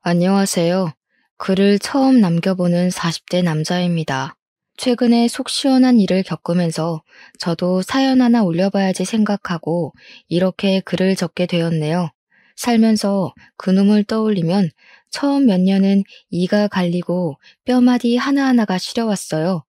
안녕하세요. 글을 처음 남겨보는 40대 남자입니다. 최근에 속 시원한 일을 겪으면서 저도 사연 하나 올려봐야지 생각하고 이렇게 글을 적게 되었네요. 살면서 그놈을 떠올리면 처음 몇 년은 이가 갈리고 뼈마디 하나하나가 시려왔어요.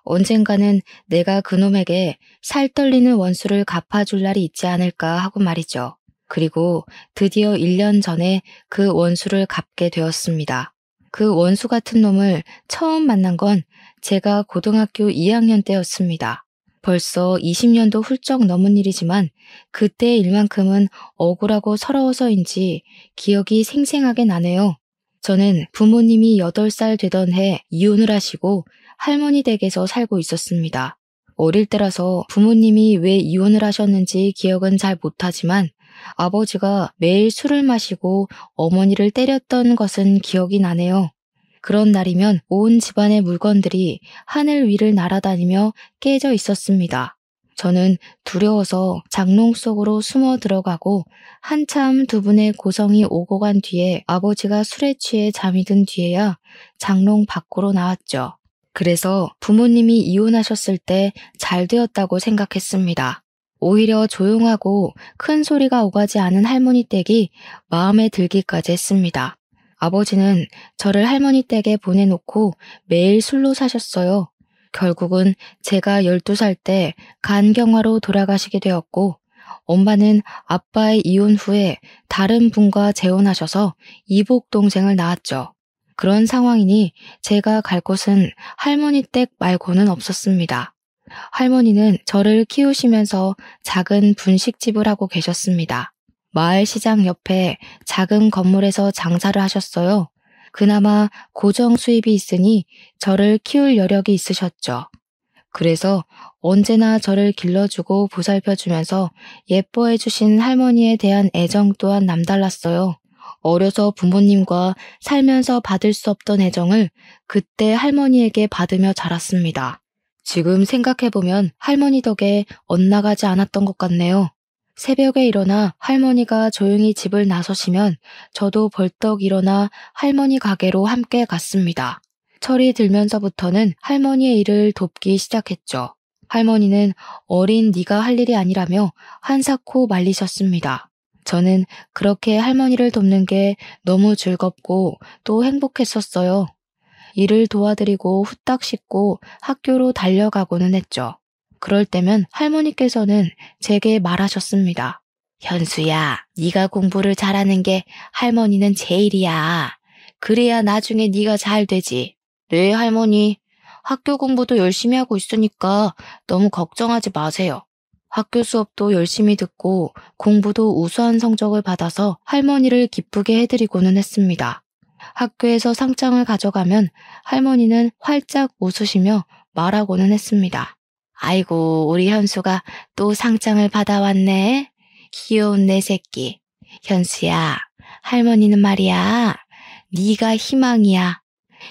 언젠가는 내가 그놈에게 살 떨리는 원수를 갚아줄 날이 있지 않을까 하고 말이죠. 그리고 드디어 1년 전에 그 원수를 갚게 되었습니다. 그 원수 같은 놈을 처음 만난 건 제가 고등학교 2학년 때였습니다. 벌써 20년도 훌쩍 넘은 일이지만 그때 일만큼은 억울하고 서러워서인지 기억이 생생하게 나네요. 저는 부모님이 8살 되던 해 이혼을 하시고 할머니 댁에서 살고 있었습니다. 어릴 때라서 부모님이 왜 이혼을 하셨는지 기억은 잘 못하지만 아버지가 매일 술을 마시고 어머니를 때렸던 것은 기억이 나네요. 그런 날이면 온 집안의 물건들이 하늘 위를 날아다니며 깨져 있었습니다. 저는 두려워서 장롱 속으로 숨어 들어가고 한참 두 분의 고성이 오고 간 뒤에 아버지가 술에 취해 잠이 든 뒤에야 장롱 밖으로 나왔죠. 그래서 부모님이 이혼하셨을 때 잘 되었다고 생각했습니다. 오히려 조용하고 큰 소리가 오가지 않은 할머니 댁이 마음에 들기까지 했습니다. 아버지는 저를 할머니 댁에 보내놓고 매일 술로 사셨어요. 결국은 제가 12살 때 간경화로 돌아가시게 되었고 엄마는 아빠의 이혼 후에 다른 분과 재혼하셔서 이복 동생을 낳았죠. 그런 상황이니 제가 갈 곳은 할머니 댁 말고는 없었습니다. 할머니는 저를 키우시면서 작은 분식집을 하고 계셨습니다. 마을 시장 옆에 작은 건물에서 장사를 하셨어요. 그나마 고정 수입이 있으니 저를 키울 여력이 있으셨죠. 그래서 언제나 저를 길러주고 보살펴주면서 예뻐해 주신 할머니에 대한 애정 또한 남달랐어요. 어려서 부모님과 살면서 받을 수 없던 애정을 그때 할머니에게 받으며 자랐습니다. 지금 생각해보면 할머니 덕에 엇나가지 않았던 것 같네요. 새벽에 일어나 할머니가 조용히 집을 나서시면 저도 벌떡 일어나 할머니 가게로 함께 갔습니다. 철이 들면서부터는 할머니의 일을 돕기 시작했죠. 할머니는 어린 네가 할 일이 아니라며 한사코 말리셨습니다. 저는 그렇게 할머니를 돕는 게 너무 즐겁고 또 행복했었어요. 일을 도와드리고 후딱 씻고 학교로 달려가고는 했죠. 그럴 때면 할머니께서는 제게 말하셨습니다. 현수야, 네가 공부를 잘하는 게 할머니는 제일이야. 그래야 나중에 네가 잘 되지. 네, 할머니. 학교 공부도 열심히 하고 있으니까 너무 걱정하지 마세요. 학교 수업도 열심히 듣고 공부도 우수한 성적을 받아서 할머니를 기쁘게 해드리고는 했습니다. 학교에서 상장을 가져가면 할머니는 활짝 웃으시며 말하고는 했습니다. 아이고, 우리 현수가 또 상장을 받아왔네. 귀여운 내 새끼. 현수야, 할머니는 말이야. 네가 희망이야.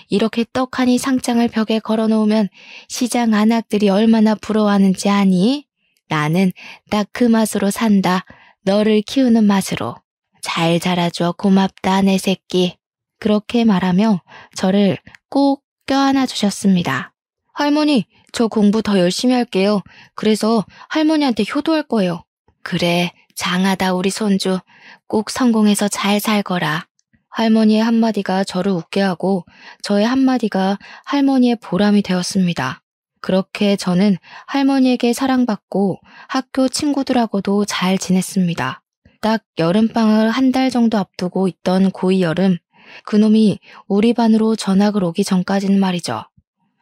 이렇게 떡하니 상장을 벽에 걸어놓으면 시장 안악들이 얼마나 부러워하는지 아니? 나는 딱 그 맛으로 산다. 너를 키우는 맛으로. 잘 자라줘. 고맙다, 내 새끼. 그렇게 말하며 저를 꼭 껴안아 주셨습니다. 할머니, 저 공부 더 열심히 할게요. 그래서 할머니한테 효도할 거예요. 그래, 장하다 우리 손주. 꼭 성공해서 잘 살거라. 할머니의 한마디가 저를 웃게 하고 저의 한마디가 할머니의 보람이 되었습니다. 그렇게 저는 할머니에게 사랑받고 학교 친구들하고도 잘 지냈습니다. 딱 여름방학을 한 달 정도 앞두고 있던 고2 여름, 그놈이 우리 반으로 전학을 오기 전까지는 말이죠.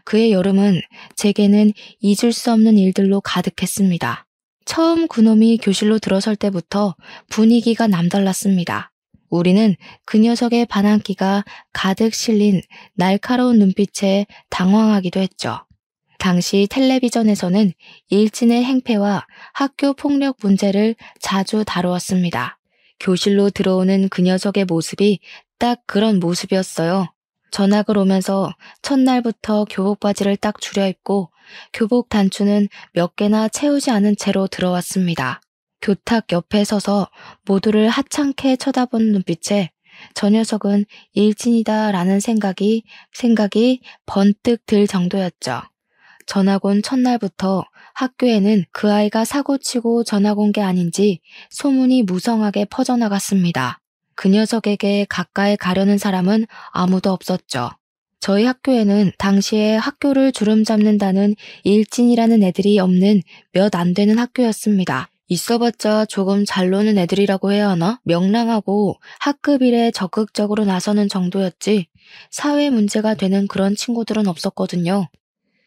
그의 여름은 제게는 잊을 수 없는 일들로 가득했습니다. 처음 그놈이 교실로 들어설 때부터 분위기가 남달랐습니다. 우리는 그 녀석의 반항기가 가득 실린 날카로운 눈빛에 당황하기도 했죠. 당시 텔레비전에서는 일진의 행패와 학교 폭력 문제를 자주 다루었습니다. 교실로 들어오는 그 녀석의 모습이 딱 그런 모습이었어요. 전학을 오면서 첫날부터 교복 바지를 딱 줄여입고 교복 단추는 몇 개나 채우지 않은 채로 들어왔습니다. 교탁 옆에 서서 모두를 하찮게 쳐다보는 눈빛에 저 녀석은 일진이다라는 생각이 번뜩 들 정도였죠. 전학 온 첫날부터 학교에는 그 아이가 사고치고 전학 온 게 아닌지 소문이 무성하게 퍼져나갔습니다. 그 녀석에게 가까이 가려는 사람은 아무도 없었죠. 저희 학교에는 당시에 학교를 주름잡는다는 일진이라는 애들이 없는 몇 안 되는 학교였습니다. 있어봤자 조금 잘 노는 애들이라고 해야 하나? 명랑하고 학급 일에 적극적으로 나서는 정도였지 사회 문제가 되는 그런 친구들은 없었거든요.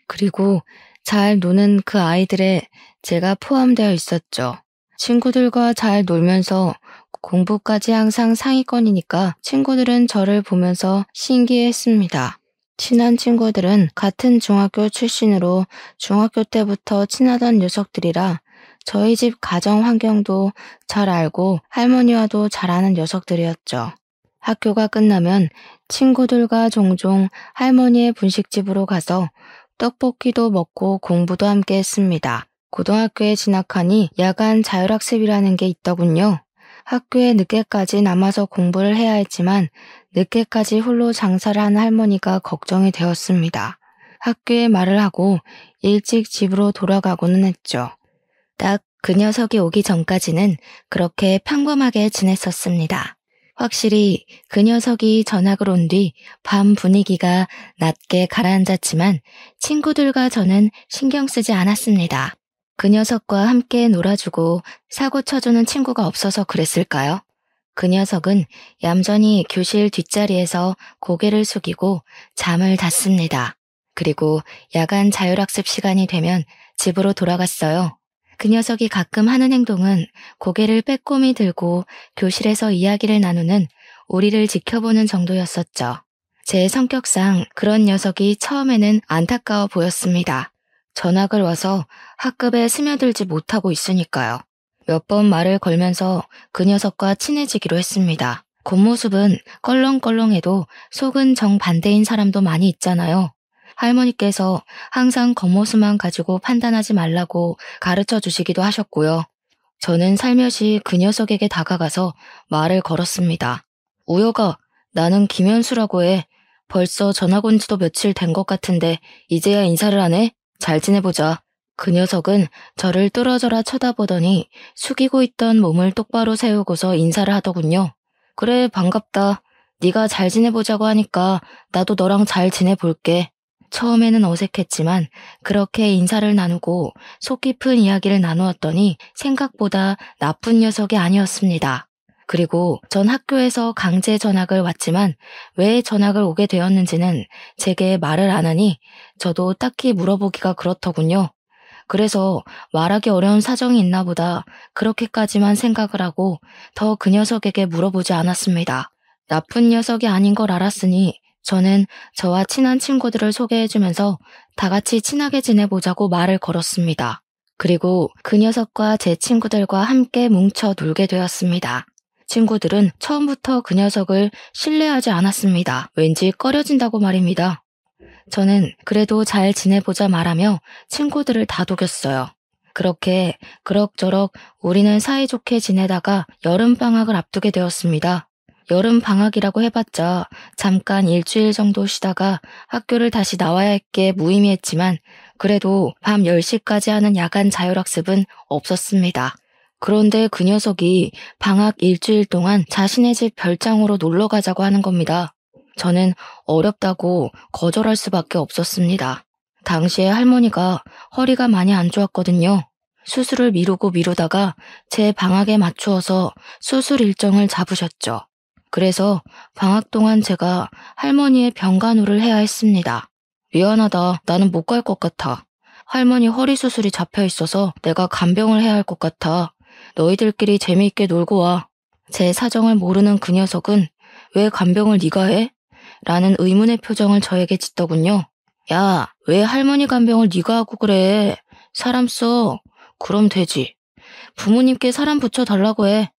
그리고 잘 노는 그 아이들에 제가 포함되어 있었죠. 친구들과 잘 놀면서 공부까지 항상 상위권이니까 친구들은 저를 보면서 신기해했습니다. 친한 친구들은 같은 중학교 출신으로 중학교 때부터 친하던 녀석들이라 저희 집 가정 환경도 잘 알고 할머니와도 잘 아는 녀석들이었죠. 학교가 끝나면 친구들과 종종 할머니의 분식집으로 가서 떡볶이도 먹고 공부도 함께 했습니다. 고등학교에 진학하니 야간 자율학습이라는 게 있더군요. 학교에 늦게까지 남아서 공부를 해야 했지만 늦게까지 홀로 장사를 하는 할머니가 걱정이 되었습니다. 학교에 말을 하고 일찍 집으로 돌아가고는 했죠. 딱 그 녀석이 오기 전까지는 그렇게 평범하게 지냈었습니다. 확실히 그 녀석이 전학을 온 뒤 밤 분위기가 낮게 가라앉았지만 친구들과 저는 신경 쓰지 않았습니다. 그 녀석과 함께 놀아주고 사고 쳐주는 친구가 없어서 그랬을까요? 그 녀석은 얌전히 교실 뒷자리에서 고개를 숙이고 잠을 잤습니다. 그리고 야간 자율학습 시간이 되면 집으로 돌아갔어요. 그 녀석이 가끔 하는 행동은 고개를 빼꼼히 들고 교실에서 이야기를 나누는 우리를 지켜보는 정도였었죠. 제 성격상 그런 녀석이 처음에는 안타까워 보였습니다. 전학을 와서 학급에 스며들지 못하고 있으니까요. 몇 번 말을 걸면서 그 녀석과 친해지기로 했습니다. 겉모습은 껄렁껄렁해도 속은 정반대인 사람도 많이 있잖아요. 할머니께서 항상 겉모습만 가지고 판단하지 말라고 가르쳐 주시기도 하셨고요. 저는 살며시 그 녀석에게 다가가서 말을 걸었습니다. 우여가, 나는 김현수라고 해. 벌써 전학 온 지도 며칠 된 것 같은데 이제야 인사를 하네? 잘 지내보자. 그 녀석은 저를 뚫어져라 쳐다보더니 숙이고 있던 몸을 똑바로 세우고서 인사를 하더군요. 그래, 반갑다. 네가 잘 지내보자고 하니까 나도 너랑 잘 지내볼게. 처음에는 어색했지만 그렇게 인사를 나누고 속 깊은 이야기를 나누었더니 생각보다 나쁜 녀석이 아니었습니다. 그리고 전 학교에서 강제 전학을 왔지만 왜 전학을 오게 되었는지는 제게 말을 안 하니 저도 딱히 물어보기가 그렇더군요. 그래서 말하기 어려운 사정이 있나 보다 그렇게까지만 생각을 하고 더 그 녀석에게 물어보지 않았습니다. 나쁜 녀석이 아닌 걸 알았으니 저는 저와 친한 친구들을 소개해주면서 다 같이 친하게 지내보자고 말을 걸었습니다. 그리고 그 녀석과 제 친구들과 함께 뭉쳐 놀게 되었습니다. 친구들은 처음부터 그 녀석을 신뢰하지 않았습니다. 왠지 꺼려진다고 말입니다. 저는 그래도 잘 지내보자 말하며 친구들을 다독였어요. 그렇게 그럭저럭 우리는 사이좋게 지내다가 여름방학을 앞두게 되었습니다. 여름방학이라고 해봤자 잠깐 일주일 정도 쉬다가 학교를 다시 나와야 할 게 무의미했지만 그래도 밤 10시까지 하는 야간 자율학습은 없었습니다. 그런데 그 녀석이 방학 일주일 동안 자신의 집 별장으로 놀러 가자고 하는 겁니다. 저는 어렵다고 거절할 수밖에 없었습니다. 당시에 할머니가 허리가 많이 안 좋았거든요. 수술을 미루다가 제 방학에 맞추어서 수술 일정을 잡으셨죠. 그래서 방학 동안 제가 할머니의 병간호를 해야 했습니다. 미안하다. 나는 못 갈 것 같아. 할머니 허리 수술이 잡혀 있어서 내가 간병을 해야 할 것 같아. 너희들끼리 재미있게 놀고 와. 제 사정을 모르는 그 녀석은 왜 간병을 네가 해? 라는 의문의 표정을 저에게 짓더군요. 야, 왜 할머니 간병을 네가 하고 그래? 사람 써. 그럼 되지. 부모님께 사람 붙여달라고 해.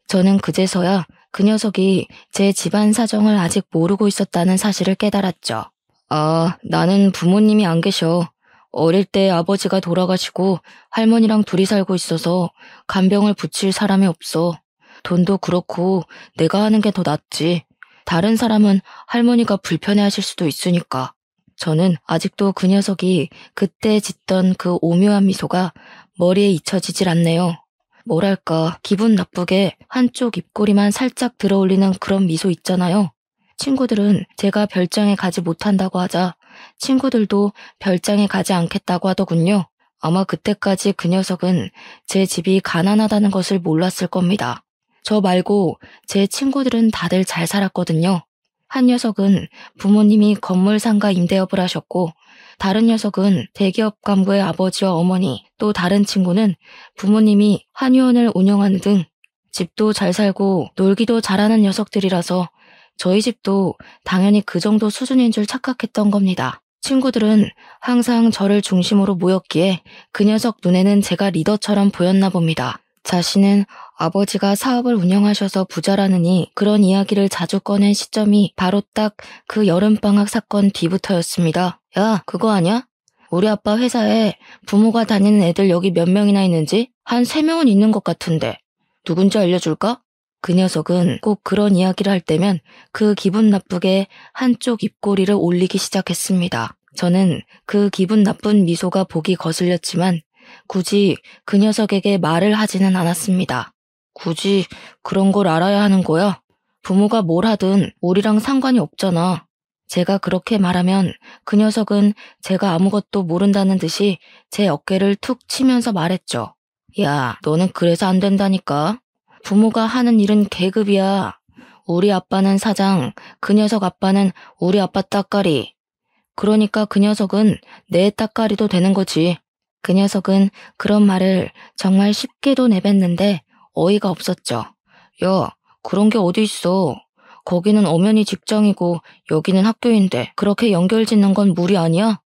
저는 그제서야 그 녀석이 제 집안 사정을 아직 모르고 있었다는 사실을 깨달았죠. 아, 나는 부모님이 안 계셔. 어릴 때 아버지가 돌아가시고 할머니랑 둘이 살고 있어서 간병을 붙일 사람이 없어. 돈도 그렇고 내가 하는 게 더 낫지. 다른 사람은 할머니가 불편해하실 수도 있으니까. 저는 아직도 그 녀석이 그때 짓던 그 오묘한 미소가 머리에 잊혀지질 않네요. 뭐랄까, 기분 나쁘게 한쪽 입꼬리만 살짝 들어올리는 그런 미소 있잖아요. 친구들은 제가 별장에 가지 못한다고 하자 친구들도 별장에 가지 않겠다고 하더군요. 아마 그때까지 그 녀석은 제 집이 가난하다는 것을 몰랐을 겁니다. 저 말고 제 친구들은 다들 잘 살았거든요. 한 녀석은 부모님이 건물 상가 임대업을 하셨고, 다른 녀석은 대기업 간부의 아버지와 어머니, 또 다른 친구는 부모님이 한의원을 운영하는 등 집도 잘 살고 놀기도 잘하는 녀석들이라서 저희 집도 당연히 그 정도 수준인 줄 착각했던 겁니다. 친구들은 항상 저를 중심으로 모였기에 그 녀석 눈에는 제가 리더처럼 보였나 봅니다. 자신은 아버지가 사업을 운영하셔서 부자라느니 그런 이야기를 자주 꺼낸 시점이 바로 딱 그 여름방학 사건 뒤부터였습니다. 야, 그거 아냐? 우리 아빠 회사에 부모가 다니는 애들 여기 몇 명이나 있는지? 한 3명은 있는 것 같은데. 누군지 알려줄까? 그 녀석은 꼭 그런 이야기를 할 때면 그 기분 나쁘게 한쪽 입꼬리를 올리기 시작했습니다. 저는 그 기분 나쁜 미소가 보기 거슬렸지만 굳이 그 녀석에게 말을 하지는 않았습니다. 굳이 그런 걸 알아야 하는 거야? 부모가 뭘 하든 우리랑 상관이 없잖아. 제가 그렇게 말하면 그 녀석은 제가 아무것도 모른다는 듯이 제 어깨를 툭 치면서 말했죠. 야, 너는 그래서 안 된다니까. 부모가 하는 일은 계급이야. 우리 아빠는 사장, 그 녀석 아빠는 우리 아빠 따까리. 그러니까 그 녀석은 내 따까리도 되는 거지. 그 녀석은 그런 말을 정말 쉽게도 내뱉는데 어이가 없었죠. 야, 그런 게 어디 있어. 거기는 엄연히 직장이고 여기는 학교인데 그렇게 연결짓는 건 무리 아니야?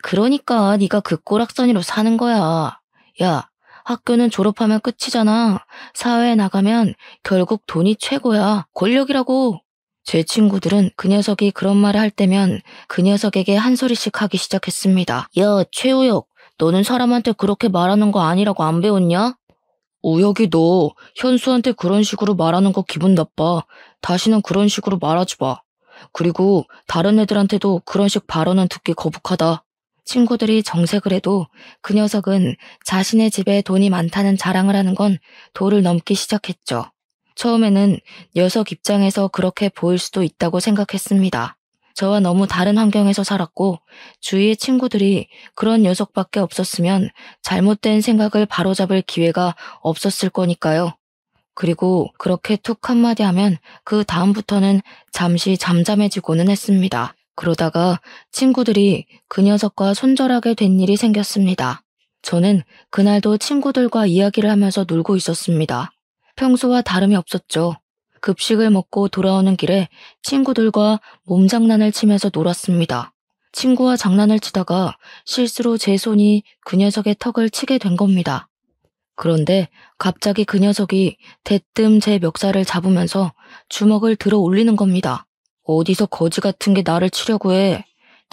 그러니까 네가 그 꼬락서니로 사는 거야. 야, 학교는 졸업하면 끝이잖아. 사회에 나가면 결국 돈이 최고야. 권력이라고. 제 친구들은 그 녀석이 그런 말을 할 때면 그 녀석에게 한 소리씩 하기 시작했습니다. 야, 최우혁, 너는 사람한테 그렇게 말하는 거 아니라고 안 배웠냐? 우혁이 너 현수한테 그런 식으로 말하는 거 기분 나빠. 다시는 그런 식으로 말하지 마. 그리고 다른 애들한테도 그런 식 발언은 듣기 거북하다. 친구들이 정색을 해도 그 녀석은 자신의 집에 돈이 많다는 자랑을 하는 건 도를 넘기 시작했죠. 처음에는 녀석 입장에서 그렇게 보일 수도 있다고 생각했습니다. 저와 너무 다른 환경에서 살았고 주위의 친구들이 그런 녀석밖에 없었으면 잘못된 생각을 바로잡을 기회가 없었을 거니까요. 그리고 그렇게 툭 한마디 하면 그 다음부터는 잠시 잠잠해지고는 했습니다. 그러다가 친구들이 그 녀석과 손절하게 된 일이 생겼습니다. 저는 그날도 친구들과 이야기를 하면서 놀고 있었습니다. 평소와 다름이 없었죠. 급식을 먹고 돌아오는 길에 친구들과 몸장난을 치면서 놀았습니다. 친구와 장난을 치다가 실수로 제 손이 그 녀석의 턱을 치게 된 겁니다. 그런데 갑자기 그 녀석이 대뜸 제 멱살을 잡으면서 주먹을 들어 올리는 겁니다. 어디서 거지 같은 게 나를 치려고 해.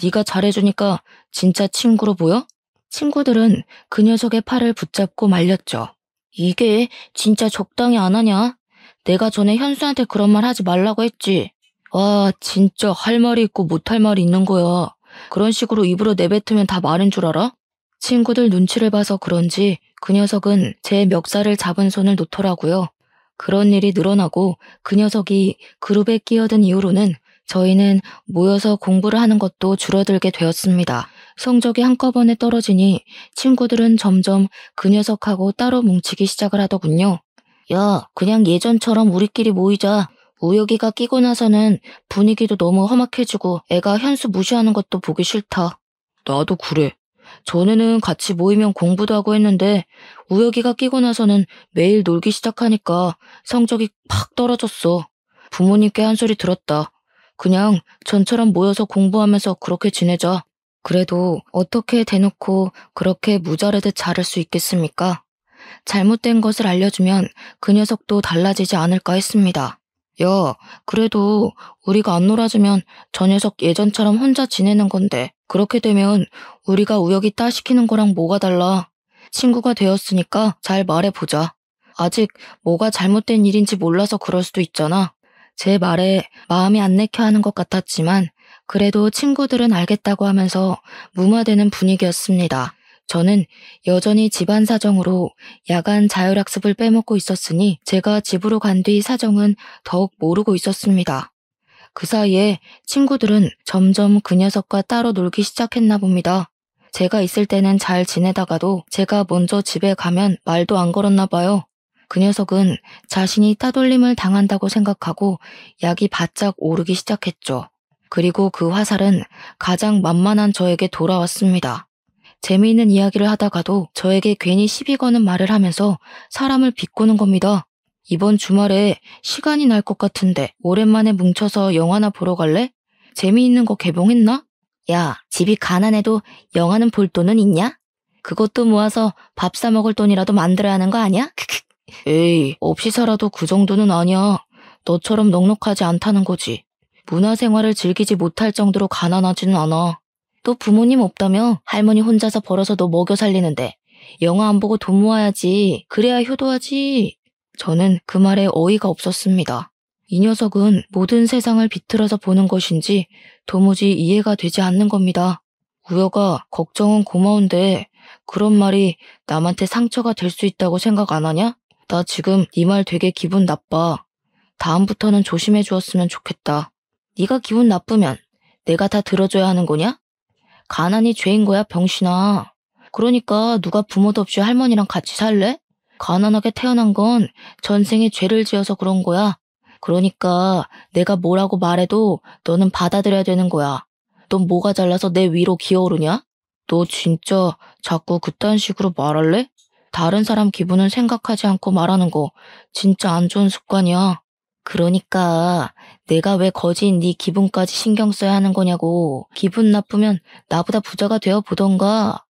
네가 잘해주니까 진짜 친구로 보여? 친구들은 그 녀석의 팔을 붙잡고 말렸죠. 이게 진짜 적당히 안 하냐? 내가 전에 현수한테 그런 말 하지 말라고 했지. 와, 진짜 할 말이 있고 못할 말이 있는 거야. 그런 식으로 입으로 내뱉으면 다 말인 줄 알아? 친구들 눈치를 봐서 그런지 그 녀석은 제 멱살을 잡은 손을 놓더라고요. 그런 일이 늘어나고 그 녀석이 그룹에 끼어든 이후로는 저희는 모여서 공부를 하는 것도 줄어들게 되었습니다. 성적이 한꺼번에 떨어지니 친구들은 점점 그 녀석하고 따로 뭉치기 시작을 하더군요. 야, 그냥 예전처럼 우리끼리 모이자. 우혁이가 끼고 나서는 분위기도 너무 험악해지고 애가 현수 무시하는 것도 보기 싫다. 나도 그래. 전에는 같이 모이면 공부도 하고 했는데 우혁이가 끼고 나서는 매일 놀기 시작하니까 성적이 팍 떨어졌어. 부모님께 한 소리 들었다. 그냥 전처럼 모여서 공부하면서 그렇게 지내자. 그래도 어떻게 대놓고 그렇게 무자르듯 자를 수 있겠습니까? 잘못된 것을 알려주면 그 녀석도 달라지지 않을까 했습니다. 야, 그래도 우리가 안 놀아주면 저 녀석 예전처럼 혼자 지내는 건데 그렇게 되면 우리가 우혁이 따시키는 거랑 뭐가 달라. 친구가 되었으니까 잘 말해보자. 아직 뭐가 잘못된 일인지 몰라서 그럴 수도 있잖아. 제 말에 마음이 안 내켜 하는 것 같았지만 그래도 친구들은 알겠다고 하면서 무마되는 분위기였습니다. 저는 여전히 집안 사정으로 야간 자율학습을 빼먹고 있었으니 제가 집으로 간 뒤 사정은 더욱 모르고 있었습니다. 그 사이에 친구들은 점점 그 녀석과 따로 놀기 시작했나 봅니다. 제가 있을 때는 잘 지내다가도 제가 먼저 집에 가면 말도 안 걸었나 봐요. 그 녀석은 자신이 따돌림을 당한다고 생각하고 약이 바짝 오르기 시작했죠. 그리고 그 화살은 가장 만만한 저에게 돌아왔습니다. 재미있는 이야기를 하다가도 저에게 괜히 시비 거는 말을 하면서 사람을 비꼬는 겁니다. 이번 주말에 시간이 날 것 같은데 오랜만에 뭉쳐서 영화나 보러 갈래? 재미있는 거 개봉했나? 야, 집이 가난해도 영화는 볼 돈은 있냐? 그것도 모아서 밥 사 먹을 돈이라도 만들어야 하는 거 아니야? 에이, 없이 살아도 그 정도는 아니야. 너처럼 넉넉하지 않다는 거지. 문화생활을 즐기지 못할 정도로 가난하지는 않아. 또 부모님 없다며 할머니 혼자서 벌어서 너 먹여 살리는데 영화 안 보고 돈 모아야지. 그래야 효도하지. 저는 그 말에 어이가 없었습니다. 이 녀석은 모든 세상을 비틀어서 보는 것인지 도무지 이해가 되지 않는 겁니다. 우여가 걱정은 고마운데 그런 말이 남한테 상처가 될 수 있다고 생각 안 하냐? 나 지금 네 말 되게 기분 나빠. 다음부터는 조심해 주었으면 좋겠다. 네가 기분 나쁘면 내가 다 들어줘야 하는 거냐? 가난이 죄인 거야, 병신아. 그러니까 누가 부모도 없이 할머니랑 같이 살래? 가난하게 태어난 건 전생에 죄를 지어서 그런 거야. 그러니까 내가 뭐라고 말해도 너는 받아들여야 되는 거야. 넌 뭐가 잘나서 내 위로 기어오르냐? 너 진짜 자꾸 그딴 식으로 말할래? 다른 사람 기분은 생각하지 않고 말하는 거 진짜 안 좋은 습관이야. 그러니까 내가 왜 거지인 네 기분까지 신경 써야 하는 거냐고. 기분 나쁘면 나보다 부자가 되어 보던가.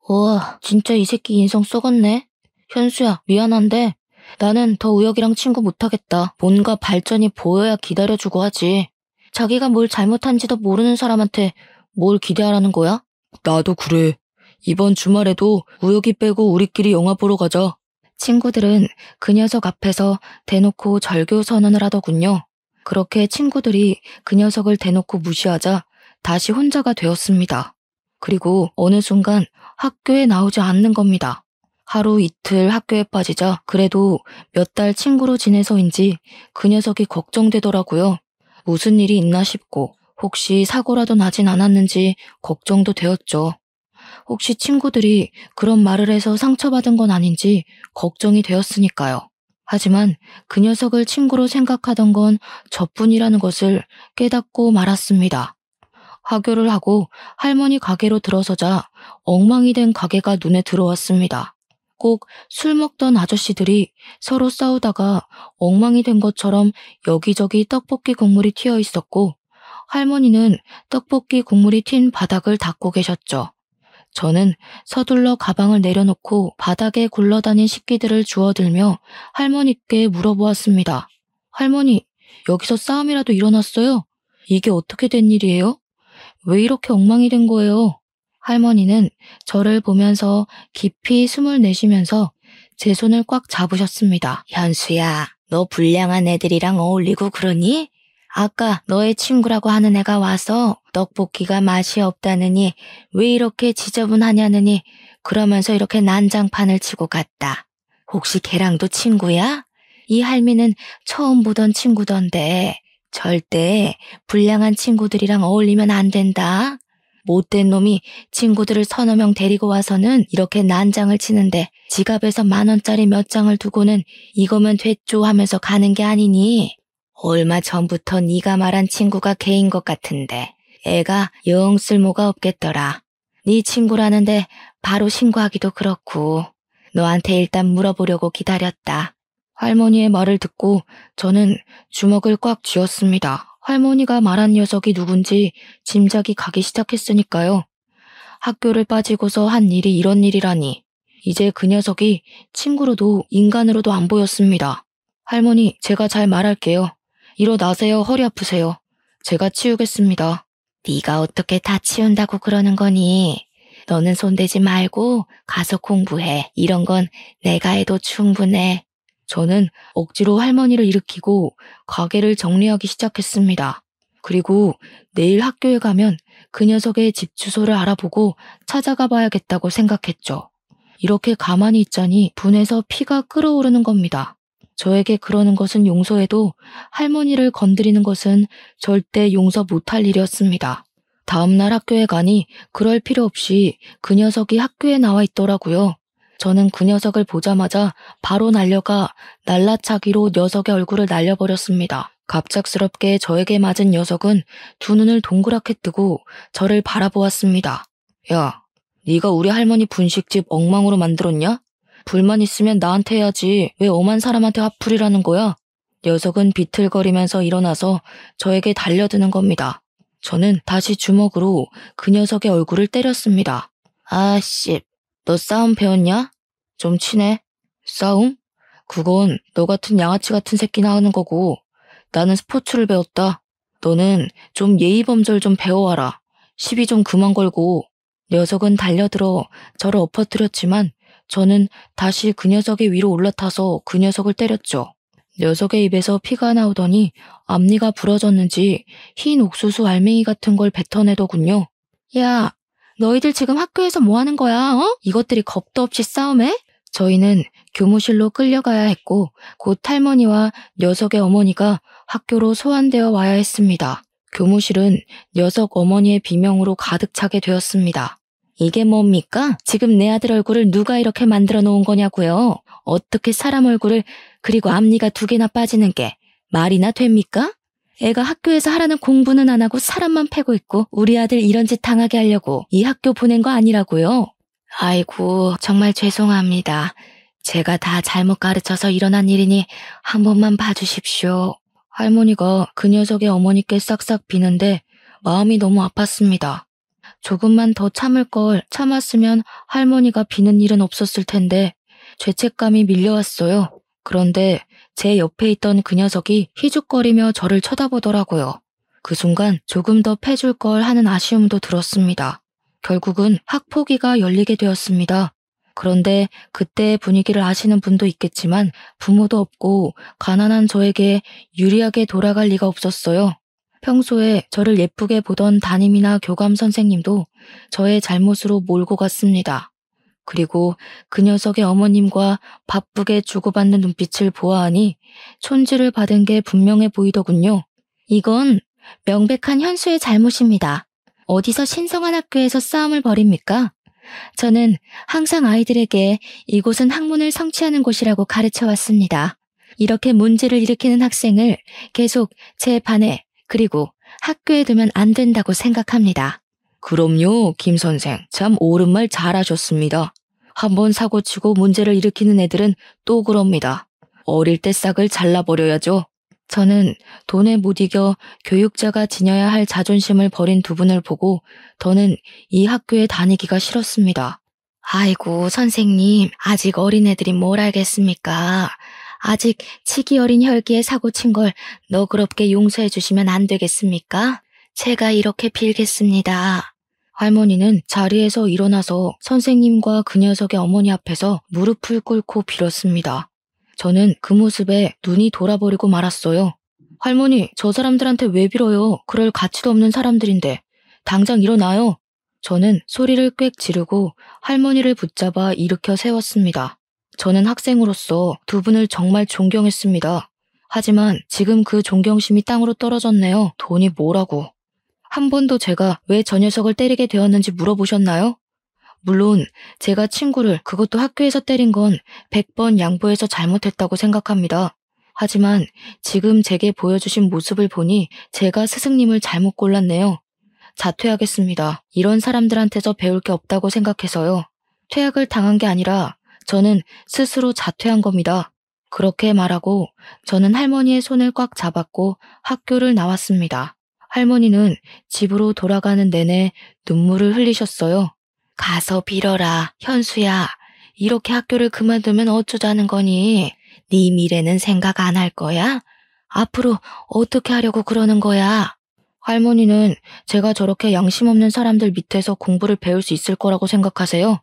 우와, 진짜 이 새끼 인성 썩었네. 현수야, 미안한데 나는 더 우혁이랑 친구 못하겠다. 뭔가 발전이 보여야 기다려주고 하지. 자기가 뭘 잘못한지도 모르는 사람한테 뭘 기대하라는 거야? 나도 그래. 이번 주말에도 우혁이 빼고 우리끼리 영화 보러 가자. 친구들은 그 녀석 앞에서 대놓고 절교 선언을 하더군요. 그렇게 친구들이 그 녀석을 대놓고 무시하자 다시 혼자가 되었습니다. 그리고 어느 순간 학교에 나오지 않는 겁니다. 하루 이틀 학교에 빠지자 그래도 몇 달 친구로 지내서인지 그 녀석이 걱정되더라고요. 무슨 일이 있나 싶고 혹시 사고라도 나진 않았는지 걱정도 되었죠. 혹시 친구들이 그런 말을 해서 상처받은 건 아닌지 걱정이 되었으니까요. 하지만 그 녀석을 친구로 생각하던 건 저뿐이라는 것을 깨닫고 말았습니다. 하교를 하고 할머니 가게로 들어서자 엉망이 된 가게가 눈에 들어왔습니다. 꼭 술 먹던 아저씨들이 서로 싸우다가 엉망이 된 것처럼 여기저기 떡볶이 국물이 튀어 있었고 할머니는 떡볶이 국물이 튄 바닥을 닦고 계셨죠. 저는 서둘러 가방을 내려놓고 바닥에 굴러다닌 식기들을 주워들며 할머니께 물어보았습니다. 할머니, 여기서 싸움이라도 일어났어요? 이게 어떻게 된 일이에요? 왜 이렇게 엉망이 된 거예요? 할머니는 저를 보면서 깊이 숨을 내쉬면서 제 손을 꽉 잡으셨습니다. 현수야, 너 불량한 애들이랑 어울리고 그러니? 아까 너의 친구라고 하는 애가 와서 떡볶이가 맛이 없다느니 왜 이렇게 지저분하냐느니 그러면서 이렇게 난장판을 치고 갔다. 혹시 걔랑도 친구야? 이 할미는 처음 보던 친구던데 절대 불량한 친구들이랑 어울리면 안 된다. 못된 놈이 친구들을 서너 명 데리고 와서는 이렇게 난장을 치는데 지갑에서 10,000원짜리 몇 장을 두고는 이거면 됐죠 하면서 가는 게 아니니? 얼마 전부터 네가 말한 친구가 걔인 것 같은데 애가 영 쓸모가 없겠더라. 네 친구라는데 바로 신고하기도 그렇고 너한테 일단 물어보려고 기다렸다. 할머니의 말을 듣고 저는 주먹을 꽉 쥐었습니다. 할머니가 말한 녀석이 누군지 짐작이 가기 시작했으니까요. 학교를 빠지고서 한 일이 이런 일이라니. 이제 그 녀석이 친구로도 인간으로도 안 보였습니다. 할머니, 제가 잘 말할게요. 일어나세요. 허리 아프세요. 제가 치우겠습니다. 네가 어떻게 다 치운다고 그러는 거니? 너는 손대지 말고 가서 공부해. 이런 건 내가 해도 충분해. 저는 억지로 할머니를 일으키고 가게를 정리하기 시작했습니다. 그리고 내일 학교에 가면 그 녀석의 집 주소를 알아보고 찾아가 봐야겠다고 생각했죠. 이렇게 가만히 있자니 분해서 피가 끓어오르는 겁니다. 저에게 그러는 것은 용서해도 할머니를 건드리는 것은 절대 용서 못할 일이었습니다. 다음날 학교에 가니 그럴 필요 없이 그 녀석이 학교에 나와 있더라고요. 저는 그 녀석을 보자마자 바로 날려가 날라차기로 녀석의 얼굴을 날려버렸습니다. 갑작스럽게 저에게 맞은 녀석은 두 눈을 동그랗게 뜨고 저를 바라보았습니다. 야, 네가 우리 할머니 분식집 엉망으로 만들었냐? 불만 있으면 나한테 해야지 왜 엄한 사람한테 화풀이라는 거야? 녀석은 비틀거리면서 일어나서 저에게 달려드는 겁니다. 저는 다시 주먹으로 그 녀석의 얼굴을 때렸습니다. 아씨, 너 싸움 배웠냐? 좀 치네. 싸움? 그건 너 같은 양아치 같은 새끼나 하는 거고 나는 스포츠를 배웠다. 너는 좀 예의범절 좀 배워와라. 시비 좀 그만 걸고. 녀석은 달려들어 저를 엎어뜨렸지만 저는 다시 그 녀석의 위로 올라타서 그 녀석을 때렸죠. 녀석의 입에서 피가 나오더니 앞니가 부러졌는지 흰 옥수수 알맹이 같은 걸 뱉어내더군요. 야, 너희들 지금 학교에서 뭐 하는 거야? 이것들이 겁도 없이 싸움해? 저희는 교무실로 끌려가야 했고 곧 할머니와 녀석의 어머니가 학교로 소환되어 와야 했습니다. 교무실은 녀석 어머니의 비명으로 가득 차게 되었습니다. 이게 뭡니까? 지금 내 아들 얼굴을 누가 이렇게 만들어 놓은 거냐고요? 어떻게 사람 얼굴을 그리고 앞니가 2개나 빠지는 게 말이나 됩니까? 애가 학교에서 하라는 공부는 안 하고 사람만 패고 있고 우리 아들 이런 짓 당하게 하려고 이 학교 보낸 거 아니라고요? 아이고, 정말 죄송합니다. 제가 다 잘못 가르쳐서 일어난 일이니 한 번만 봐주십시오. 할머니가 그 녀석의 어머니께 싹싹 비는데 마음이 너무 아팠습니다. 조금만 더 참을 걸 참았으면 할머니가 비는 일은 없었을 텐데 죄책감이 밀려왔어요. 그런데 제 옆에 있던 그 녀석이 희죽거리며 저를 쳐다보더라고요. 그 순간 조금 더 패줄 걸 하는 아쉬움도 들었습니다. 결국은 학폭위가 열리게 되었습니다. 그런데 그때의 분위기를 아시는 분도 있겠지만 부모도 없고 가난한 저에게 유리하게 돌아갈 리가 없었어요. 평소에 저를 예쁘게 보던 담임이나 교감 선생님도 저의 잘못으로 몰고 갔습니다. 그리고 그 녀석의 어머님과 바쁘게 주고받는 눈빛을 보아하니 촌지를 받은 게 분명해 보이더군요. 이건 명백한 현수의 잘못입니다. 어디서 신성한 학교에서 싸움을 벌입니까? 저는 항상 아이들에게 이곳은 학문을 성취하는 곳이라고 가르쳐 왔습니다. 이렇게 문제를 일으키는 학생을 계속 제 반에 그리고 학교에 두면 안 된다고 생각합니다. 그럼요, 김 선생. 참 옳은 말 잘하셨습니다. 한번 사고치고 문제를 일으키는 애들은 또 그럽니다. 어릴 때 싹을 잘라버려야죠. 저는 돈에 못 이겨 교육자가 지녀야 할 자존심을 버린 두 분을 보고 더는 이 학교에 다니기가 싫었습니다. 아이고, 선생님, 아직 어린애들이 뭘 알겠습니까? 아직 치기 어린 혈기에 사고친 걸 너그럽게 용서해 주시면 안 되겠습니까? 제가 이렇게 빌겠습니다. 할머니는 자리에서 일어나서 선생님과 그 녀석의 어머니 앞에서 무릎을 꿇고 빌었습니다. 저는 그 모습에 눈이 돌아버리고 말았어요. 할머니, 저 사람들한테 왜 빌어요? 그럴 가치도 없는 사람들인데. 당장 일어나요. 저는 소리를 꽥 지르고 할머니를 붙잡아 일으켜 세웠습니다. 저는 학생으로서 두 분을 정말 존경했습니다. 하지만 지금 그 존경심이 땅으로 떨어졌네요. 돈이 뭐라고. 한 번도 제가 왜 저 녀석을 때리게 되었는지 물어보셨나요? 물론 제가 친구를 그것도 학교에서 때린 건 100번 양보해서 잘못했다고 생각합니다. 하지만 지금 제게 보여주신 모습을 보니 제가 스승님을 잘못 골랐네요. 자퇴하겠습니다. 이런 사람들한테서 배울 게 없다고 생각해서요. 퇴학을 당한 게 아니라 저는 스스로 자퇴한 겁니다. 그렇게 말하고 저는 할머니의 손을 꽉 잡았고 학교를 나왔습니다. 할머니는 집으로 돌아가는 내내 눈물을 흘리셨어요. 가서 빌어라, 현수야. 이렇게 학교를 그만두면 어쩌자는 거니? 네 미래는 생각 안 할 거야? 앞으로 어떻게 하려고 그러는 거야? 할머니는 제가 저렇게 양심 없는 사람들 밑에서 공부를 배울 수 있을 거라고 생각하세요?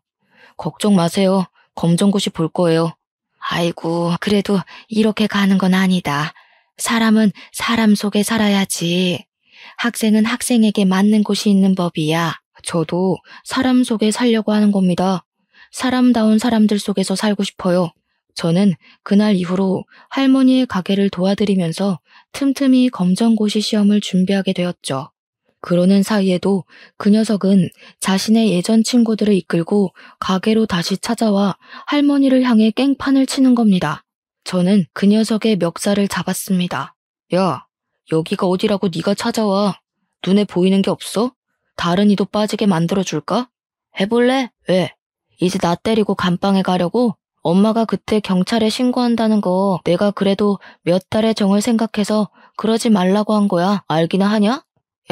걱정 마세요. 검정고시 볼 거예요. 아이고, 그래도 이렇게 가는 건 아니다. 사람은 사람 속에 살아야지. 학생은 학생에게 맞는 곳이 있는 법이야. 저도 사람 속에 살려고 하는 겁니다. 사람다운 사람들 속에서 살고 싶어요. 저는 그날 이후로 할머니의 가게를 도와드리면서 틈틈이 검정고시 시험을 준비하게 되었죠. 그러는 사이에도 그 녀석은 자신의 예전 친구들을 이끌고 가게로 다시 찾아와 할머니를 향해 깽판을 치는 겁니다. 저는 그 녀석의 멱살을 잡았습니다. 야, 여기가 어디라고 네가 찾아와. 눈에 보이는 게 없어? 다른 이도 빠지게 만들어줄까? 해볼래? 왜? 이제 나 때리고 감방에 가려고? 엄마가 그때 경찰에 신고한다는 거 내가 그래도 몇 달의 정을 생각해서 그러지 말라고 한 거야. 알기나 하냐?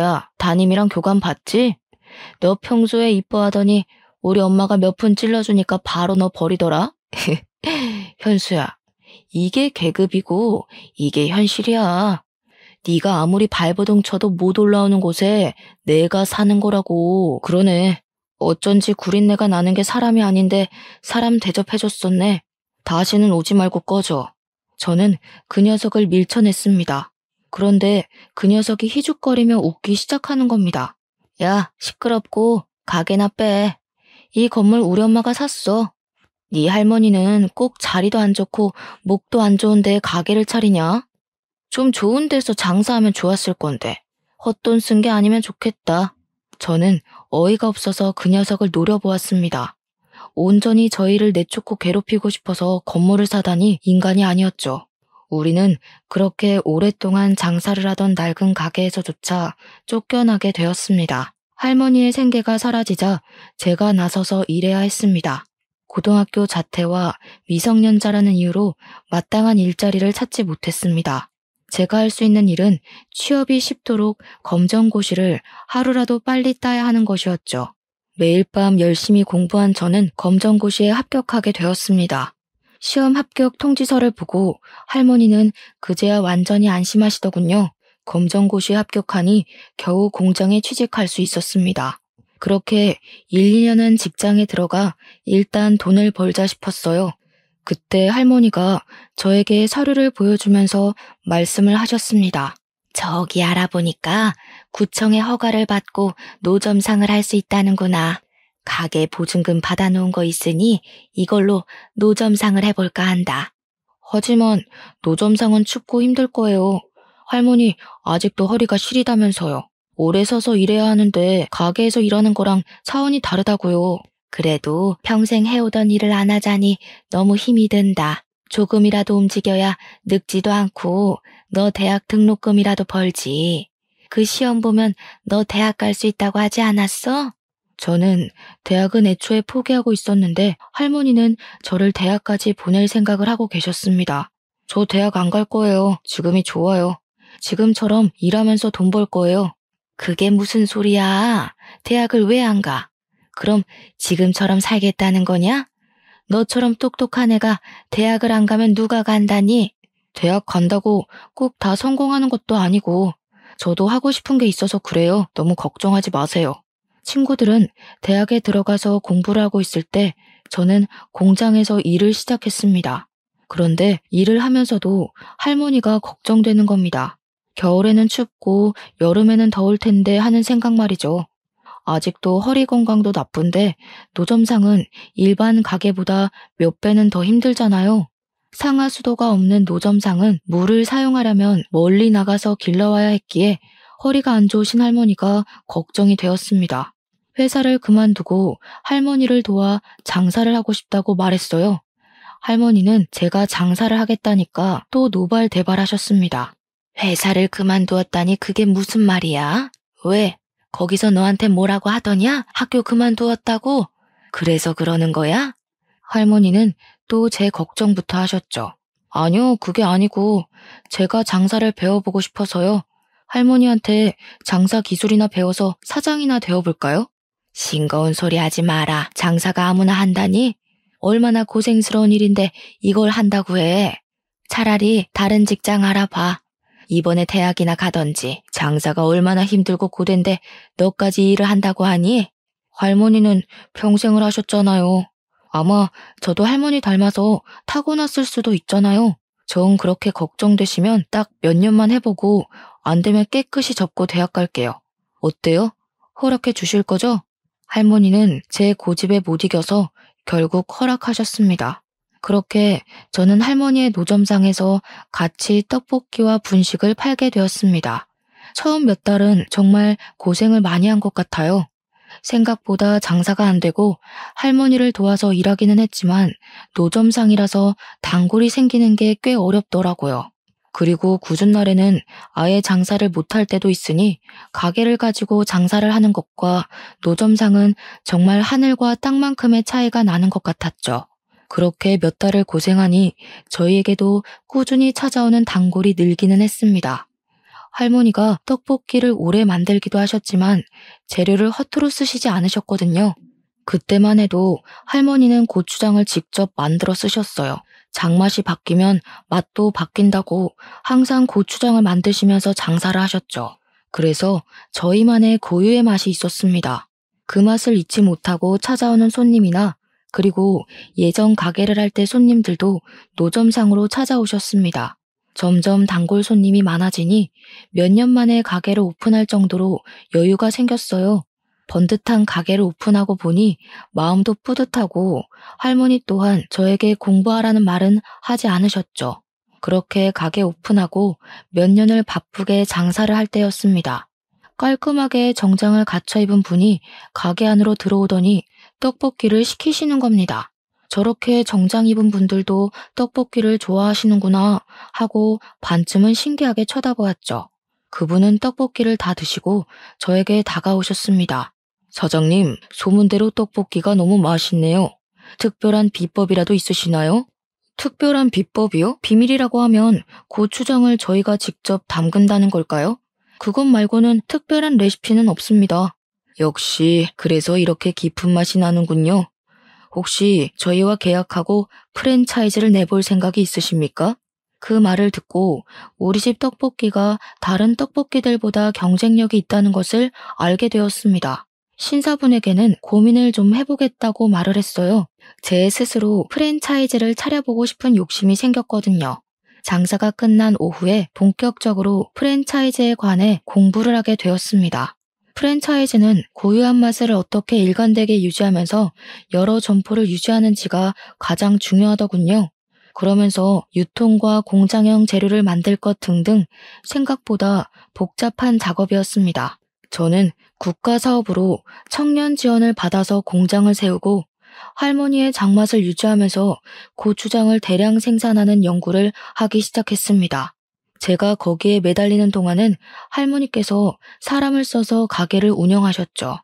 야, 담임이랑 교감 봤지? 너 평소에 이뻐하더니 우리 엄마가 몇 푼 찔러주니까 바로 너 버리더라? 현수야, 이게 계급이고 이게 현실이야. 네가 아무리 발버둥 쳐도 못 올라오는 곳에 내가 사는 거라고. 그러네. 어쩐지 구린내가 나는 게 사람이 아닌데 사람 대접해줬었네. 다시는 오지 말고 꺼져. 저는 그 녀석을 밀쳐냈습니다. 그런데 그 녀석이 희죽거리며 웃기 시작하는 겁니다. 야, 시끄럽고 가게나 빼. 이 건물 우리 엄마가 샀어. 네 할머니는 꼭 자리도 안 좋고 목도 안 좋은데 가게를 차리냐? 좀 좋은 데서 장사하면 좋았을 건데 헛돈 쓴 게 아니면 좋겠다. 저는 어이가 없어서 그 녀석을 노려보았습니다. 온전히 저희를 내쫓고 괴롭히고 싶어서 건물을 사다니 인간이 아니었죠. 우리는 그렇게 오랫동안 장사를 하던 낡은 가게에서조차 쫓겨나게 되었습니다. 할머니의 생계가 사라지자 제가 나서서 일해야 했습니다. 고등학교 자퇴와 미성년자라는 이유로 마땅한 일자리를 찾지 못했습니다. 제가 할 수 있는 일은 취업이 쉽도록 검정고시를 하루라도 빨리 따야 하는 것이었죠. 매일 밤 열심히 공부한 저는 검정고시에 합격하게 되었습니다. 시험 합격 통지서를 보고 할머니는 그제야 완전히 안심하시더군요. 검정고시에 합격하니 겨우 공장에 취직할 수 있었습니다. 그렇게 1, 2년은 직장에 들어가 일단 돈을 벌자 싶었어요. 그때 할머니가 저에게 서류를 보여주면서 말씀을 하셨습니다. 저기 알아보니까 구청의 허가를 받고 노점상을 할 수 있다는구나. 가게 보증금 받아놓은 거 있으니 이걸로 노점상을 해볼까 한다. 하지만 노점상은 춥고 힘들 거예요. 할머니 아직도 허리가 시리다면서요. 오래 서서 일해야 하는데 가게에서 일하는 거랑 차원이 다르다고요. 그래도 평생 해오던 일을 안 하자니 너무 힘이 든다. 조금이라도 움직여야 늙지도 않고 너 대학 등록금이라도 벌지. 그 시험 보면 너 대학 갈 수 있다고 하지 않았어? 저는 대학은 애초에 포기하고 있었는데 할머니는 저를 대학까지 보낼 생각을 하고 계셨습니다. 저 대학 안 갈 거예요. 지금이 좋아요. 지금처럼 일하면서 돈 벌 거예요. 그게 무슨 소리야? 대학을 왜 안 가? 그럼 지금처럼 살겠다는 거냐? 너처럼 똑똑한 애가 대학을 안 가면 누가 간다니? 대학 간다고 꼭 다 성공하는 것도 아니고 저도 하고 싶은 게 있어서 그래요. 너무 걱정하지 마세요. 친구들은 대학에 들어가서 공부를 하고 있을 때 저는 공장에서 일을 시작했습니다. 그런데 일을 하면서도 할머니가 걱정되는 겁니다. 겨울에는 춥고 여름에는 더울 텐데 하는 생각 말이죠. 아직도 허리 건강도 나쁜데 노점상은 일반 가게보다 몇 배는 더 힘들잖아요. 상하수도가 없는 노점상은 물을 사용하려면 멀리 나가서 길러와야 했기에 허리가 안 좋으신 할머니가 걱정이 되었습니다. 회사를 그만두고 할머니를 도와 장사를 하고 싶다고 말했어요. 할머니는 제가 장사를 하겠다니까 또 노발대발하셨습니다. 회사를 그만두었다니 그게 무슨 말이야? 왜? 거기서 너한테 뭐라고 하더냐? 학교 그만두었다고? 그래서 그러는 거야? 할머니는 또 제 걱정부터 하셨죠. 아니요, 그게 아니고 제가 장사를 배워보고 싶어서요. 할머니한테 장사 기술이나 배워서 사장이나 되어볼까요? 싱거운 소리 하지 마라. 장사가 아무나 한다니? 얼마나 고생스러운 일인데 이걸 한다고 해. 차라리 다른 직장 알아봐. 이번에 대학이나 가던지. 장사가 얼마나 힘들고 고된데 너까지 일을 한다고 하니? 할머니는 평생을 하셨잖아요. 아마 저도 할머니 닮아서 타고났을 수도 있잖아요. 정 그렇게 걱정되시면 딱 몇 년만 해보고 안 되면 깨끗이 접고 대학 갈게요. 어때요? 허락해 주실 거죠? 할머니는 제 고집에 못 이겨서 결국 허락하셨습니다. 그렇게 저는 할머니의 노점상에서 같이 떡볶이와 분식을 팔게 되었습니다. 처음 몇 달은 정말 고생을 많이 한 것 같아요. 생각보다 장사가 안 되고 할머니를 도와서 일하기는 했지만 노점상이라서 단골이 생기는 게 꽤 어렵더라고요. 그리고 굳은 날에는 아예 장사를 못할 때도 있으니 가게를 가지고 장사를 하는 것과 노점상은 정말 하늘과 땅만큼의 차이가 나는 것 같았죠. 그렇게 몇 달을 고생하니 저희에게도 꾸준히 찾아오는 단골이 늘기는 했습니다. 할머니가 떡볶이를 오래 만들기도 하셨지만 재료를 허투루 쓰시지 않으셨거든요. 그때만 해도 할머니는 고추장을 직접 만들어 쓰셨어요. 장맛이 바뀌면 맛도 바뀐다고 항상 고추장을 만드시면서 장사를 하셨죠. 그래서 저희만의 고유의 맛이 있었습니다. 그 맛을 잊지 못하고 찾아오는 손님이나 그리고 예전 가게를 할 때 손님들도 노점상으로 찾아오셨습니다. 점점 단골 손님이 많아지니 몇 년 만에 가게를 오픈할 정도로 여유가 생겼어요. 번듯한 가게를 오픈하고 보니 마음도 뿌듯하고 할머니 또한 저에게 공부하라는 말은 하지 않으셨죠. 그렇게 가게 오픈하고 몇 년을 바쁘게 장사를 할 때였습니다. 깔끔하게 정장을 갖춰 입은 분이 가게 안으로 들어오더니 떡볶이를 시키시는 겁니다. 저렇게 정장 입은 분들도 떡볶이를 좋아하시는구나 하고 반쯤은 신기하게 쳐다보았죠. 그분은 떡볶이를 다 드시고 저에게 다가오셨습니다. 사장님, 소문대로 떡볶이가 너무 맛있네요. 특별한 비법이라도 있으시나요? 특별한 비법이요? 비밀이라고 하면 고추장을 저희가 직접 담근다는 걸까요? 그것 말고는 특별한 레시피는 없습니다. 역시 그래서 이렇게 깊은 맛이 나는군요. 혹시 저희와 계약하고 프랜차이즈를 내볼 생각이 있으십니까? 그 말을 듣고 우리 집 떡볶이가 다른 떡볶이들보다 경쟁력이 있다는 것을 알게 되었습니다. 신사분에게는 고민을 좀 해보겠다고 말을 했어요. 제 스스로 프랜차이즈를 차려보고 싶은 욕심이 생겼거든요. 장사가 끝난 오후에 본격적으로 프랜차이즈에 관해 공부를 하게 되었습니다. 프랜차이즈는 고유한 맛을 어떻게 일관되게 유지하면서 여러 점포를 유지하는지가 가장 중요하더군요. 그러면서 유통과 공장형 재료를 만들 것 등등 생각보다 복잡한 작업이었습니다. 저는 국가 사업으로 청년 지원을 받아서 공장을 세우고 할머니의 장맛을 유지하면서 고추장을 대량 생산하는 연구를 하기 시작했습니다. 제가 거기에 매달리는 동안은 할머니께서 사람을 써서 가게를 운영하셨죠.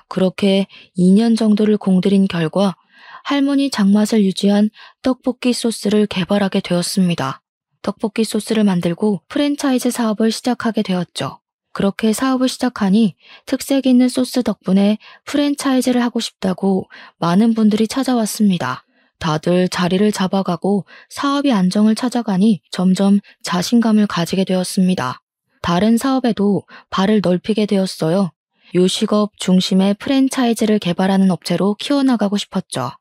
그렇게 2년 정도를 공들인 결과 할머니 장맛을 유지한 떡볶이 소스를 개발하게 되었습니다. 떡볶이 소스를 만들고 프랜차이즈 사업을 시작하게 되었죠. 그렇게 사업을 시작하니 특색 있는 소스 덕분에 프랜차이즈를 하고 싶다고 많은 분들이 찾아왔습니다. 다들 자리를 잡아가고 사업이 안정을 찾아가니 점점 자신감을 가지게 되었습니다. 다른 사업에도 발을 넓히게 되었어요. 요식업 중심의 프랜차이즈를 개발하는 업체로 키워나가고 싶었죠.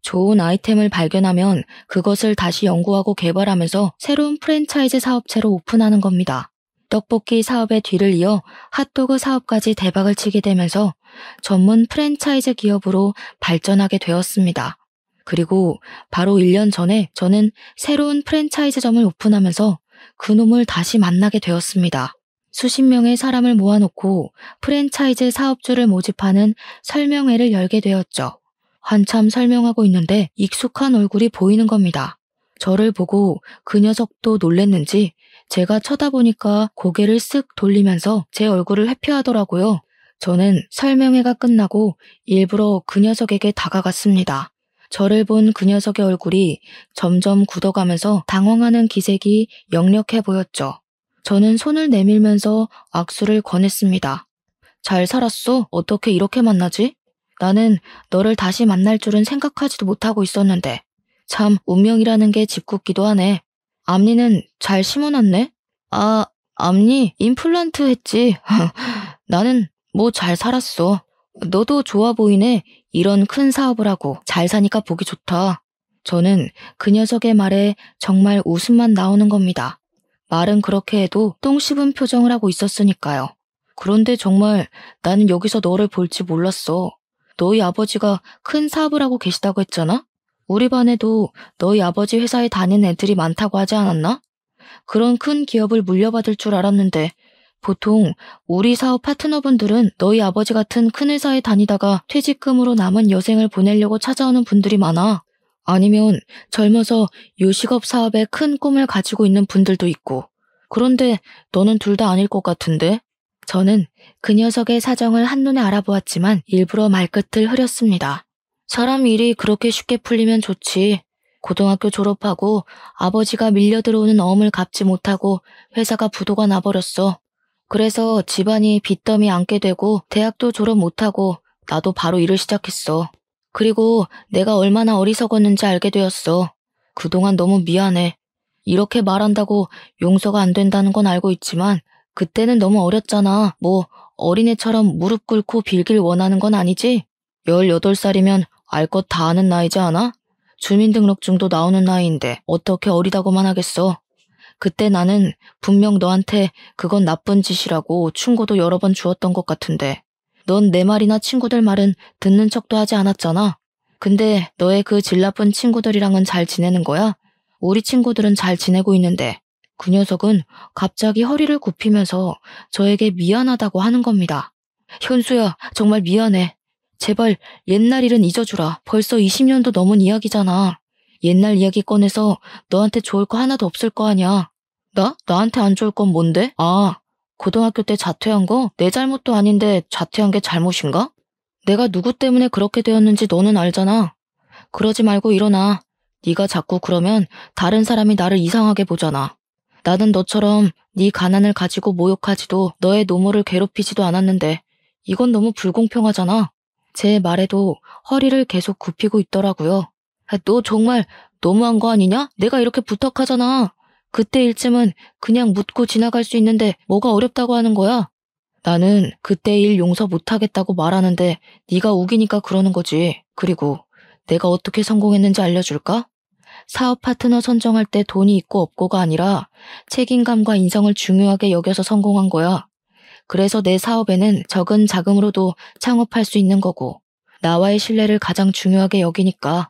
좋은 아이템을 발견하면 그것을 다시 연구하고 개발하면서 새로운 프랜차이즈 사업체로 오픈하는 겁니다. 떡볶이 사업의 뒤를 이어 핫도그 사업까지 대박을 치게 되면서 전문 프랜차이즈 기업으로 발전하게 되었습니다. 그리고 바로 1년 전에 저는 새로운 프랜차이즈점을 오픈하면서 그놈을 다시 만나게 되었습니다. 수십 명의 사람을 모아놓고 프랜차이즈 사업주를 모집하는 설명회를 열게 되었죠. 한참 설명하고 있는데 익숙한 얼굴이 보이는 겁니다. 저를 보고 그 녀석도 놀랬는지 제가 쳐다보니까 고개를 쓱 돌리면서 제 얼굴을 회피하더라고요. 저는 설명회가 끝나고 일부러 그 녀석에게 다가갔습니다. 저를 본 그 녀석의 얼굴이 점점 굳어가면서 당황하는 기색이 역력해 보였죠. 저는 손을 내밀면서 악수를 권했습니다. 잘 살았어? 어떻게 이렇게 만나지? 나는 너를 다시 만날 줄은 생각하지도 못하고 있었는데. 참 운명이라는 게 짓궂기도 하네. 앞니는 잘 심어놨네? 아, 앞니 임플란트 했지. 나는 뭐 잘 살았어. 너도 좋아 보이네. 이런 큰 사업을 하고 잘 사니까 보기 좋다. 저는 그 녀석의 말에 정말 웃음만 나오는 겁니다. 말은 그렇게 해도 똥 씹은 표정을 하고 있었으니까요. 그런데 정말 나는 여기서 너를 볼지 몰랐어. 너희 아버지가 큰 사업을 하고 계시다고 했잖아? 우리 반에도 너희 아버지 회사에 다니는 애들이 많다고 하지 않았나? 그런 큰 기업을 물려받을 줄 알았는데 보통 우리 사업 파트너분들은 너희 아버지 같은 큰 회사에 다니다가 퇴직금으로 남은 여생을 보내려고 찾아오는 분들이 많아. 아니면 젊어서 요식업 사업에 큰 꿈을 가지고 있는 분들도 있고. 그런데 너는 둘 다 아닐 것 같은데? 저는 그 녀석의 사정을 한눈에 알아보았지만 일부러 말끝을 흐렸습니다. 사람 일이 그렇게 쉽게 풀리면 좋지. 고등학교 졸업하고 아버지가 밀려 들어오는 어음을 갚지 못하고 회사가 부도가 나버렸어. 그래서 집안이 빚더미 안게 되고 대학도 졸업 못하고 나도 바로 일을 시작했어. 그리고 내가 얼마나 어리석었는지 알게 되었어. 그동안 너무 미안해. 이렇게 말한다고 용서가 안 된다는 건 알고 있지만 그때는 너무 어렸잖아. 뭐 어린애처럼 무릎 꿇고 빌길 원하는 건 아니지? 18살이면 알 것 다 아는 나이지 않아? 주민등록증도 나오는 나이인데 어떻게 어리다고만 하겠어. 그때 나는 분명 너한테 그건 나쁜 짓이라고 충고도 여러 번 주었던 것 같은데 넌 내 말이나 친구들 말은 듣는 척도 하지 않았잖아. 근데 너의 그 질 나쁜 친구들이랑은 잘 지내는 거야? 우리 친구들은 잘 지내고 있는데 그 녀석은 갑자기 허리를 굽히면서 저에게 미안하다고 하는 겁니다. 현수야, 정말 미안해. 제발 옛날 일은 잊어주라. 벌써 20년도 넘은 이야기잖아. 옛날 이야기 꺼내서 너한테 좋을 거 하나도 없을 거 아니야. 나한테 안 좋을 건 뭔데? 아, 고등학교 때 자퇴한 거? 내 잘못도 아닌데 자퇴한 게 잘못인가? 내가 누구 때문에 그렇게 되었는지 너는 알잖아. 그러지 말고 일어나. 네가 자꾸 그러면 다른 사람이 나를 이상하게 보잖아. 나는 너처럼 네 가난을 가지고 모욕하지도 너의 노모를 괴롭히지도 않았는데 이건 너무 불공평하잖아. 제 말에도 허리를 계속 굽히고 있더라고요. 너 정말 너무한 거 아니냐? 내가 이렇게 부탁하잖아. 그때 일쯤은 그냥 묻고 지나갈 수 있는데 뭐가 어렵다고 하는 거야? 나는 그때 일 용서 못하겠다고 말하는데 네가 우기니까 그러는 거지. 그리고 내가 어떻게 성공했는지 알려줄까? 사업 파트너 선정할 때 돈이 있고 없고가 아니라 책임감과 인성을 중요하게 여겨서 성공한 거야. 그래서 내 사업에는 적은 자금으로도 창업할 수 있는 거고 나와의 신뢰를 가장 중요하게 여기니까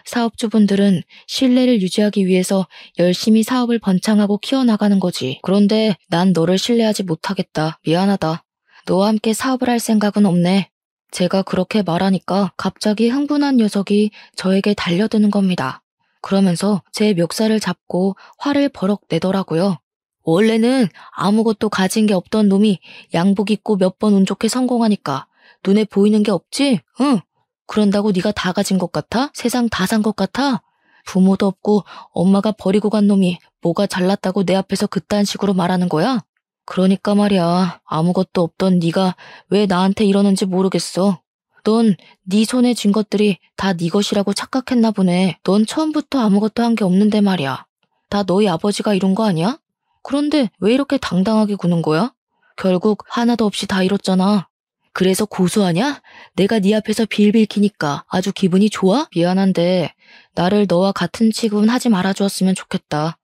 사업주분들은 신뢰를 유지하기 위해서 열심히 사업을 번창하고 키워나가는 거지. 그런데 난 너를 신뢰하지 못하겠다. 미안하다. 너와 함께 사업을 할 생각은 없네. 제가 그렇게 말하니까 갑자기 흥분한 녀석이 저에게 달려드는 겁니다. 그러면서 제 멱살을 잡고 화를 버럭 내더라고요. 원래는 아무것도 가진 게 없던 놈이 양복 입고 몇 번 운 좋게 성공하니까 눈에 보이는 게 없지? 응. 그런다고 네가 다 가진 것 같아? 세상 다 산 것 같아? 부모도 없고 엄마가 버리고 간 놈이 뭐가 잘났다고 내 앞에서 그딴 식으로 말하는 거야? 그러니까 말이야. 아무것도 없던 네가 왜 나한테 이러는지 모르겠어. 넌 네 손에 쥔 것들이 다 네 것이라고 착각했나 보네. 넌 처음부터 아무것도 한 게 없는데 말이야. 다 너희 아버지가 이룬 거 아니야? 그런데 왜 이렇게 당당하게 구는 거야? 결국 하나도 없이 다 이뤘잖아. 그래서 고소하냐? 내가 네 앞에서 빌빌 키니까 아주 기분이 좋아? 미안한데 나를 너와 같은 취급은 하지 말아주었으면 좋겠다.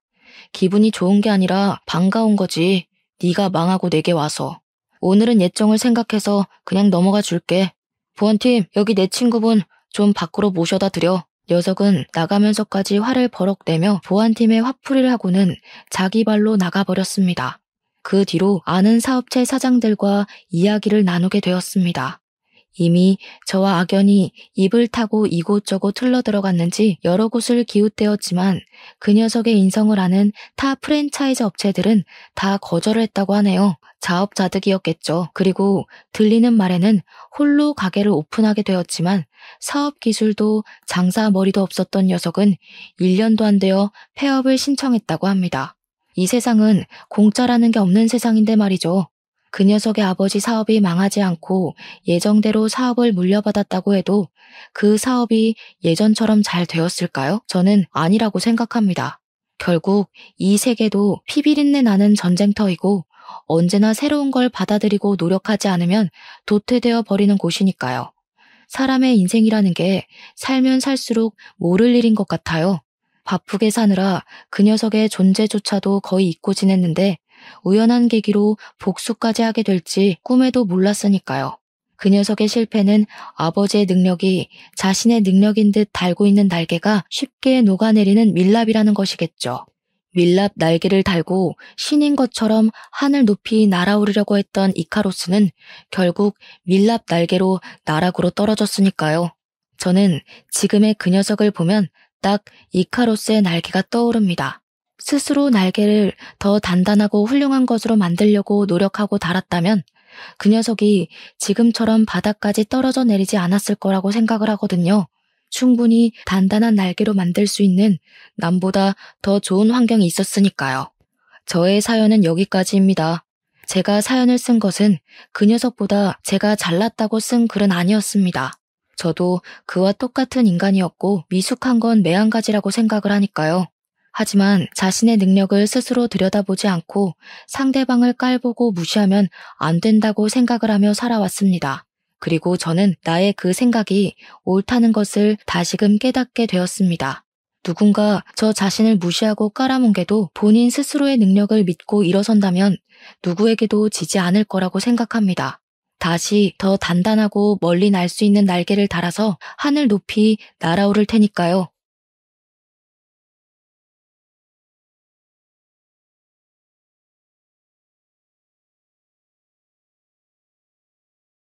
기분이 좋은 게 아니라 반가운 거지. 네가 망하고 내게 와서. 오늘은 예정을 생각해서 그냥 넘어가 줄게. 보안팀, 여기 내 친구분 좀 밖으로 모셔다 드려. 녀석은 나가면서까지 화를 버럭 내며 보안팀의 화풀이를 하고는 자기 발로 나가버렸습니다. 그 뒤로 아는 사업체 사장들과 이야기를 나누게 되었습니다. 이미 저와 악연이 입을 타고 이곳저곳 흘러들어갔는지 여러 곳을 기웃대었지만 그 녀석의 인성을 아는 타 프랜차이즈 업체들은 다 거절을 했다고 하네요. 자업자득이었겠죠. 그리고 들리는 말에는 홀로 가게를 오픈하게 되었지만 사업 기술도 장사 머리도 없었던 녀석은 1년도 안 되어 폐업을 신청했다고 합니다. 이 세상은 공짜라는 게 없는 세상인데 말이죠. 그 녀석의 아버지 사업이 망하지 않고 예정대로 사업을 물려받았다고 해도 그 사업이 예전처럼 잘 되었을까요? 저는 아니라고 생각합니다. 결국 이 세계도 피비린내 나는 전쟁터이고 언제나 새로운 걸 받아들이고 노력하지 않으면 도태되어 버리는 곳이니까요. 사람의 인생이라는 게 살면 살수록 모를 일인 것 같아요. 바쁘게 사느라 그 녀석의 존재조차도 거의 잊고 지냈는데 우연한 계기로 복수까지 하게 될지 꿈에도 몰랐으니까요. 그 녀석의 실패는 아버지의 능력이 자신의 능력인 듯 달고 있는 날개가 쉽게 녹아내리는 밀랍이라는 것이겠죠. 밀랍 날개를 달고 신인 것처럼 하늘 높이 날아오르려고 했던 이카로스는 결국 밀랍 날개로 나락으로 떨어졌으니까요. 저는 지금의 그 녀석을 보면 딱 이카로스의 날개가 떠오릅니다. 스스로 날개를 더 단단하고 훌륭한 것으로 만들려고 노력하고 달았다면 그 녀석이 지금처럼 바닥까지 떨어져 내리지 않았을 거라고 생각을 하거든요. 충분히 단단한 날개로 만들 수 있는 남보다 더 좋은 환경이 있었으니까요. 저의 사연은 여기까지입니다. 제가 사연을 쓴 것은 그 녀석보다 제가 잘났다고 쓴 글은 아니었습니다. 저도 그와 똑같은 인간이었고 미숙한 건 매한가지라고 생각을 하니까요. 하지만 자신의 능력을 스스로 들여다보지 않고 상대방을 깔보고 무시하면 안 된다고 생각을 하며 살아왔습니다. 그리고 저는 나의 그 생각이 옳다는 것을 다시금 깨닫게 되었습니다. 누군가 저 자신을 무시하고 깔아뭉개도 본인 스스로의 능력을 믿고 일어선다면 누구에게도 지지 않을 거라고 생각합니다. 다시 더 단단하고 멀리 날 수 있는 날개를 달아서 하늘 높이 날아오를 테니까요.